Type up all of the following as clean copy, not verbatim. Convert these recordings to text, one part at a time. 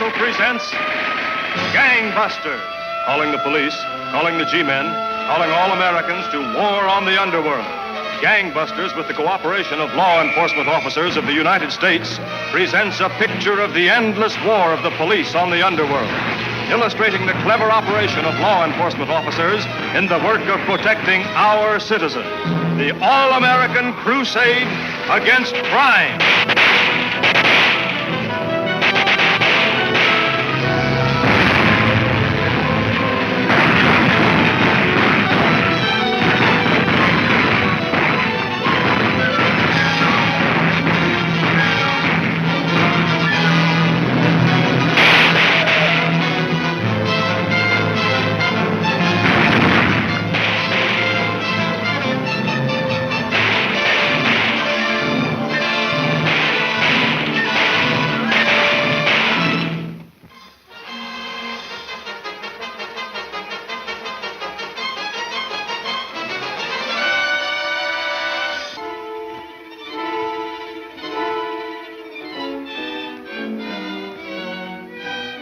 Universal presents Gangbusters. Calling the police, calling the G-men, calling all Americans to war on the underworld. Gangbusters, with the cooperation of law enforcement officers of the United States, presents a picture of the endless war of the police on the underworld, illustrating the clever operation of law enforcement officers in the work of protecting our citizens. The all-American crusade against crime.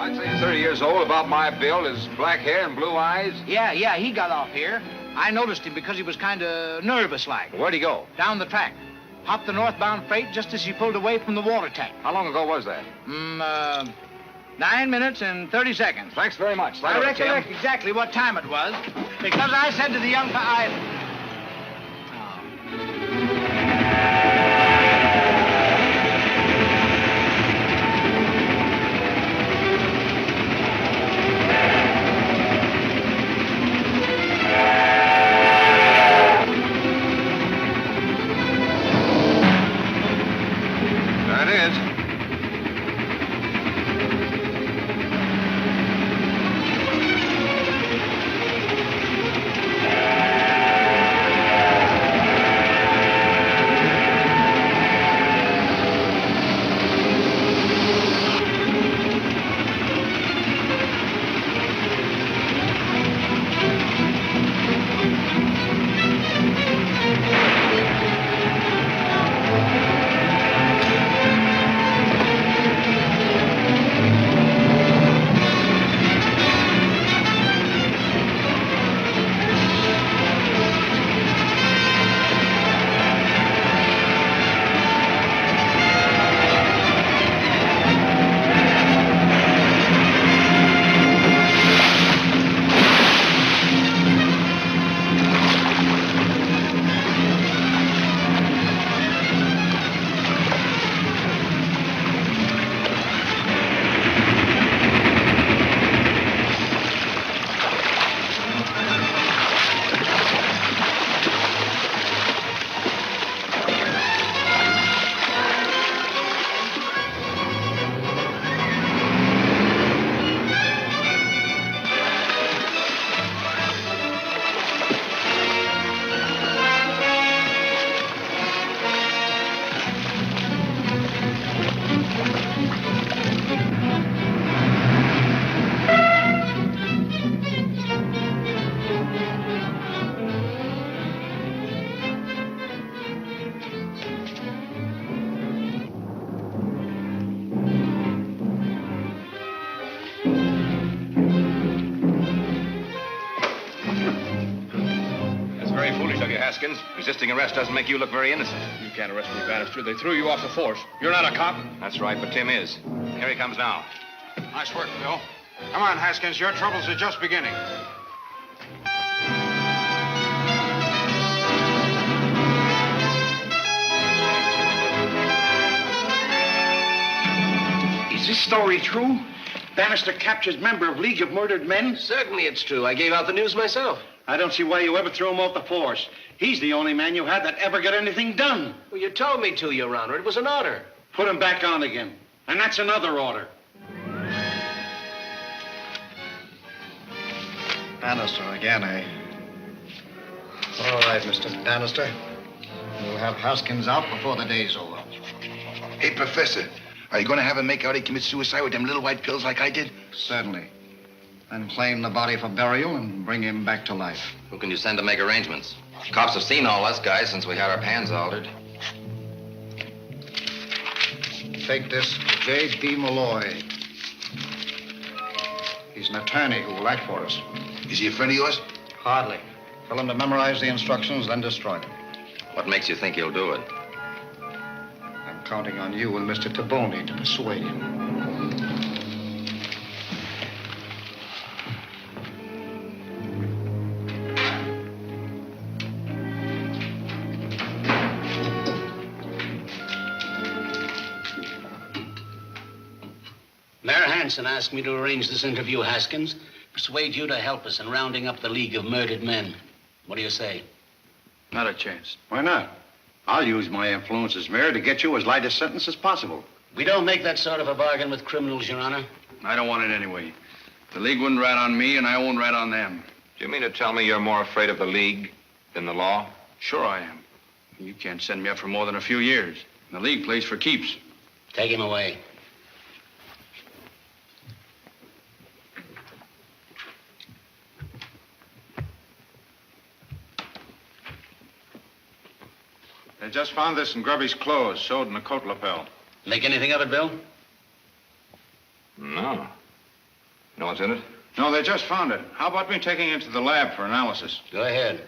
I'd say he's 30 years old, about my build, his black hair and blue eyes. Yeah, he got off here. I noticed him because he was kind of nervous-like. Where'd he go? Down the track. Hopped the northbound freight just as he pulled away from the water tank. How long ago was that? 9 minutes and 30 seconds. Thanks very much. I recollect exactly what time it was, because I said to the young There it is. Haskins. Resisting arrest doesn't make you look very innocent. You can't arrest me, Bannister. They threw you off the force. You're not a cop. That's right, but Tim is. Here he comes now. Nice work, Bill. Come on, Haskins. Your troubles are just beginning. Is this story true? Bannister captures member of League of Murdered Men? Certainly it's true. I gave out the news myself. I don't see why you ever threw him off the force. He's the only man you had that ever got anything done. Well, you told me to, Your Honor. It was an order. Put him back on again. And that's another order. Bannister again, eh? All right, Mr. Bannister. We'll have Haskins out before the day's over. Hey, Professor, are you going to have him make out he commits suicide with them little white pills like I did? Certainly. Then claim the body for burial and bring him back to life. Who can you send to make arrangements? Cops have seen all us guys since we had our pans altered. Take this to J.B. Malloy. He's an attorney who will act for us. Is he a friend of yours? Hardly. Tell him to memorize the instructions, then destroy them. What makes you think he'll do it? I'm counting on you and Mr. Taboni to persuade him. Mayor Hanson asked me to arrange this interview, Haskins. Persuade you to help us in rounding up the League of Murdered Men. What do you say? Not a chance. Why not? I'll use my influence as mayor to get you as light a sentence as possible. We don't make that sort of a bargain with criminals, Your Honor. I don't want it anyway. The League wouldn't rat on me, and I won't rat on them. Do you mean to tell me you're more afraid of the League than the law? Sure I am. You can't send me up for more than a few years. The League plays for keeps. Take him away. They just found this in Grubby's clothes, sewed in a coat lapel. Make anything of it, Bill? No. Know what's in it? No, they just found it. How about me taking it to the lab for analysis? Go ahead.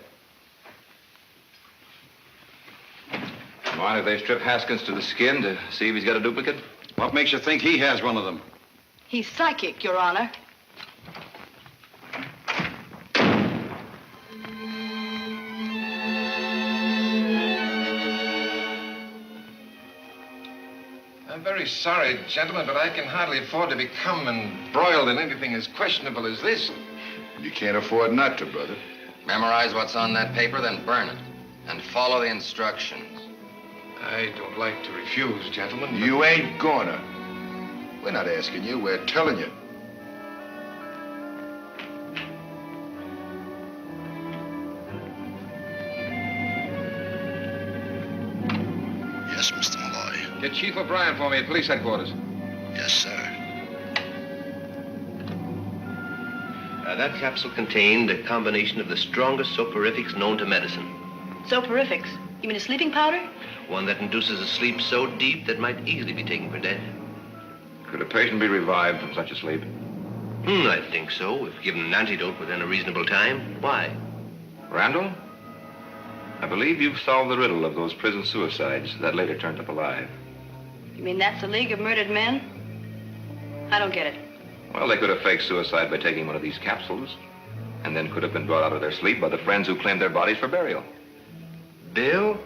Mind if they strip Haskins to the skin to see if he's got a duplicate? What makes you think he has one of them? He's psychic, Your Honor. I'm very sorry, gentlemen, but I can hardly afford to become embroiled in anything as questionable as this. You can't afford not to, brother. Memorize what's on that paper, then burn it. And follow the instructions. I don't like to refuse, gentlemen. but- You ain't gonna. We're not asking you, we're telling you. Yes, Mr. Malloy. Get Chief O'Brien for me at police headquarters. Yes, sir. That capsule contained a combination of the strongest soporifics known to medicine. Soporifics. You mean a sleeping powder? One that induces a sleep so deep that might easily be taken for death. Could a patient be revived from such a sleep? I think so, if given an antidote within a reasonable time. Why? Randall? I believe you've solved the riddle of those prison suicides that later turned up alive. You mean that's the League of Murdered Men? I don't get it. Well, they could have faked suicide by taking one of these capsules, and then could have been brought out of their sleep by the friends who claimed their bodies for burial. Bill,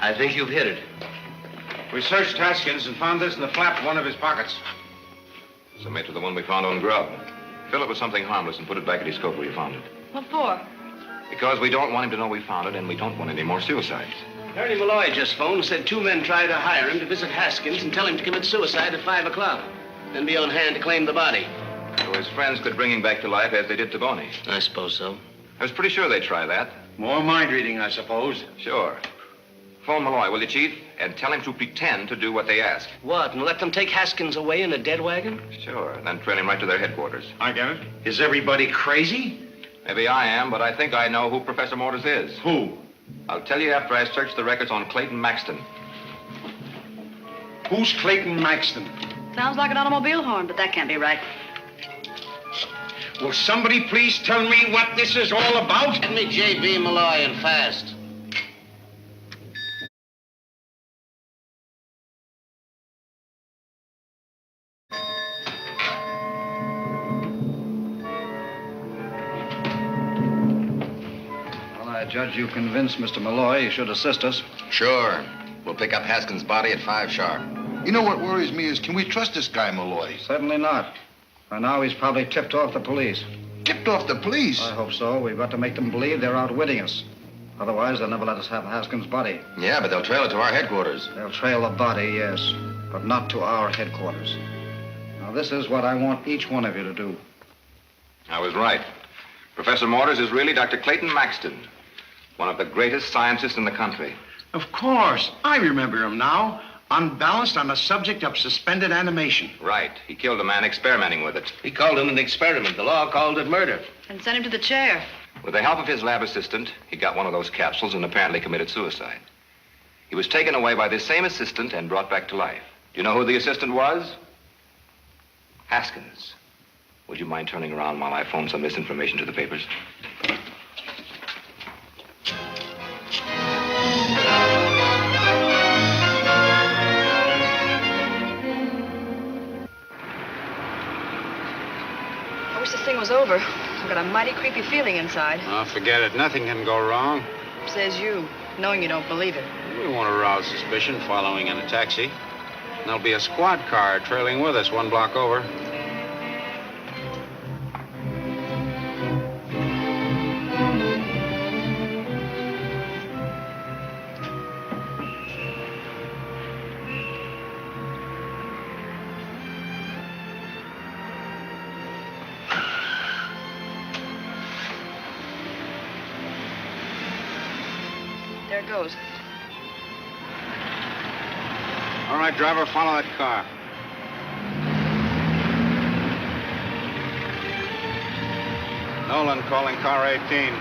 I think you've hit it. We searched Haskins and found this in the flap of one of his pockets. Similar to the one we found on Grub. Fill it with something harmless and put it back at his coat where you found it. What for? Because we don't want him to know we found it, and we don't want any more suicides. Attorney Malloy just phoned and said 2 men tried to hire him to visit Haskins and tell him to commit suicide at 5 o'clock. Then be on hand to claim the body. So his friends could bring him back to life as they did Taboni. I suppose so. I was pretty sure they'd try that. More mind reading, I suppose. Sure. Phone Malloy, will you, Chief? And tell him to pretend to do what they ask. What, and let them take Haskins away in a dead wagon? Sure, and then train him right to their headquarters. I get it. Is everybody crazy? Maybe I am, but I think I know who Professor Mortis is. Who? I'll tell you after I search the records on Clayton Maxton. Who's Clayton Maxton? Sounds like an automobile horn, but that can't be right. Will somebody please tell me what this is all about? Get me J.B. Malloy and fast. Well, I judge you convinced Mr. Malloy you should assist us. Sure. We'll pick up Haskins' body at 5 sharp. You know what worries me is, can we trust this guy, Malloy? Certainly not. By now, he's probably tipped off the police. Tipped off the police? I hope so. We've got to make them believe they're outwitting us. Otherwise, they'll never let us have Haskins' body. Yeah, but they'll trail it to our headquarters. They'll trail the body, yes, but not to our headquarters. Now, this is what I want each one of you to do. I was right. Professor Mortis is really Dr. Clayton Maxton, one of the greatest scientists in the country. Of course. I remember him now. Unbalanced on the subject of suspended animation. Right. He killed a man experimenting with it. He called it an experiment. The law called it murder. And send him to the chair. With the help of his lab assistant, he got one of those capsules and apparently committed suicide. He was taken away by this same assistant and brought back to life. Do you know who the assistant was? Haskins. Would you mind turning around while I phone some misinformation to the papers? I wish this thing was over. I've got a mighty creepy feeling inside. Oh, forget it. Nothing can go wrong. Says you, knowing you don't believe it. We won't arouse suspicion following in a taxi. There'll be a squad car trailing with us 1 block over. There it goes. All right, driver, follow that car. Nolan calling car 18.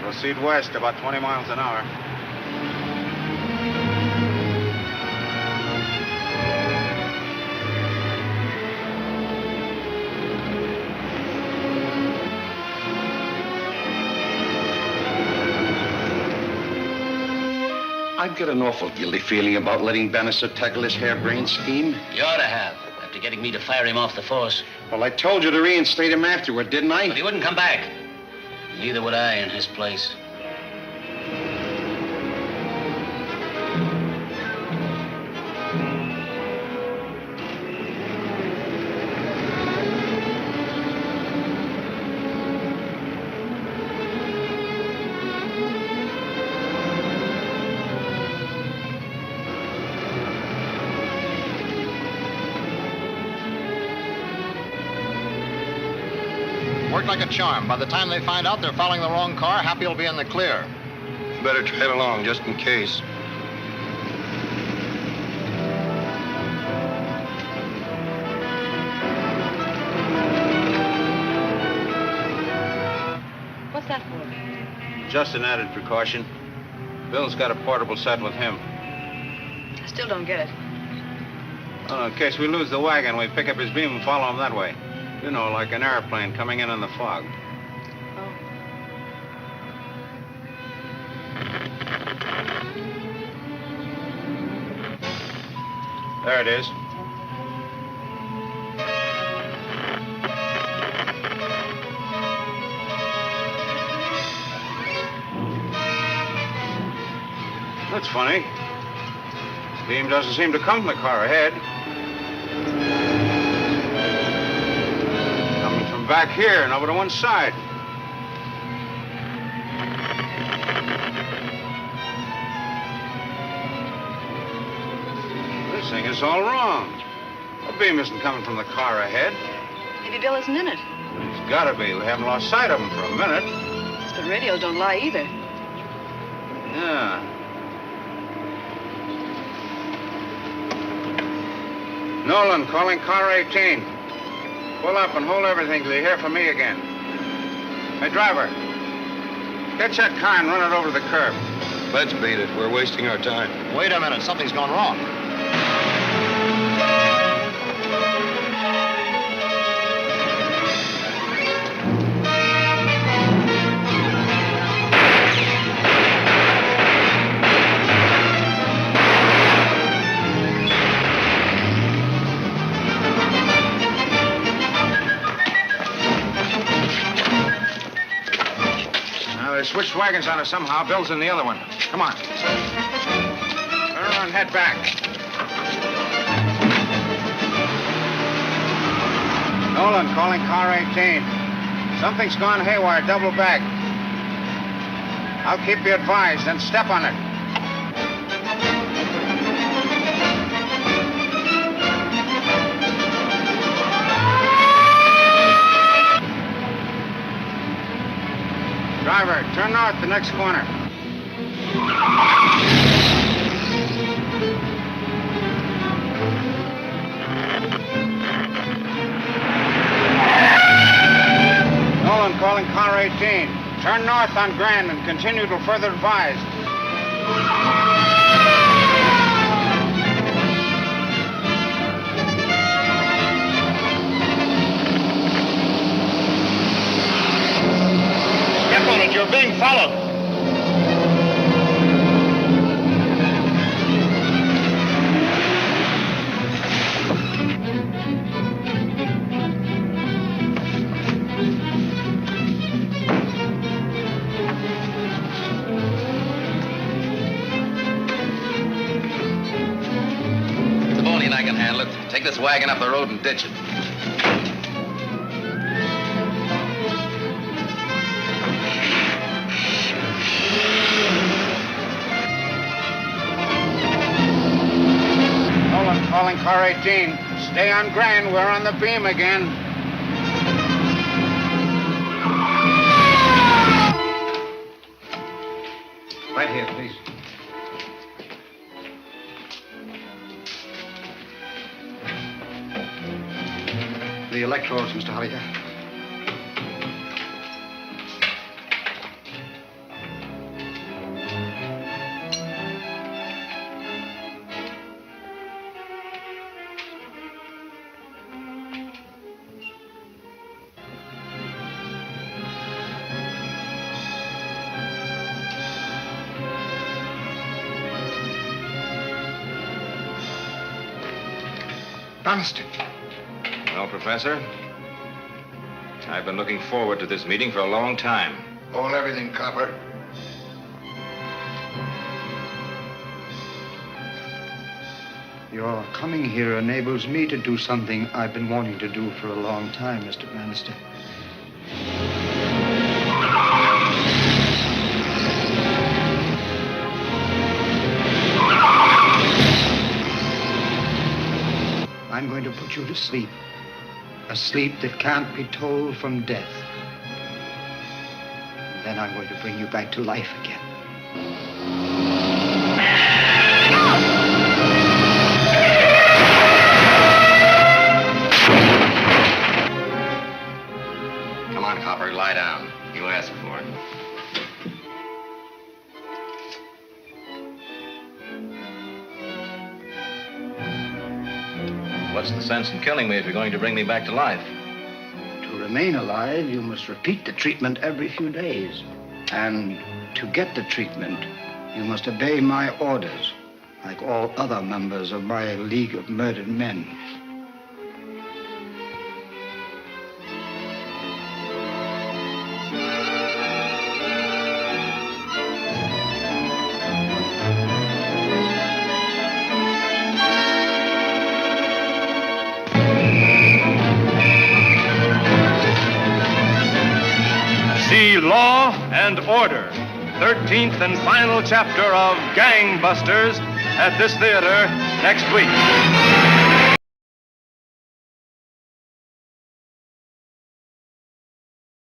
Proceed west about 20 miles an hour. I'd get an awful guilty feeling about letting Bannister tackle this harebrained scheme. You ought to have, after getting me to fire him off the force. Well, I told you to reinstate him afterward, didn't I? But he wouldn't come back. Neither would I in his place. Worked like a charm. By the time they find out they're following the wrong car, Happy will be in the clear. Better trail along just in case. What's that for? Just an added precaution. Bill's got a portable set with him. I still don't get it. In case we lose the wagon, we pick up his beam and follow him that way. You know, like an airplane coming in the fog. Oh. There it is. That's funny. Beam doesn't seem to come from the car ahead. Coming from back here and over to one side. This thing is all wrong. The beam isn't coming from the car ahead. Maybe Bill isn't in it. It's gotta be. We haven't lost sight of him for a minute. The radios don't lie either. Yeah. Nolan, calling car 18. Pull up and hold everything till you hear from me again. Hey, driver, get that car and run it over the curb. Let's beat it. We're wasting our time. Wait a minute, something's gone wrong. They switched wagons on us somehow. Bill's in the other one. Come on. Turn around and head back. Nolan, calling car 18. Something's gone haywire. Double back. I'll keep you advised and step on it. Driver, turn north the next corner. Nolan calling car 18. Turn north on Grand and continue till further advised. We're being followed. I can handle it. Take this wagon up the road and ditch it. Nolan calling car 18. Stay on Grand. We're on the beam again. Right here, please. The electrodes, Mr. Holliday. Bannister. Well, Professor, I've been looking forward to this meeting for a long time. Hold everything, Copper. Your coming here enables me to do something I've been wanting to do for a long time, Mr. Bannister. I'm going to put you to sleep. A sleep that can't be told from death. Then I'm going to bring you back to life again. Come on, Copper, lie down. You asked for it. What's the sense in killing me if you're going to bring me back to life? To remain alive, you must repeat the treatment every few days. And to get the treatment, you must obey my orders, like all other members of my League of Murdered Men. See Law and Order, 13th and final chapter of Gang Busters at this theater next week.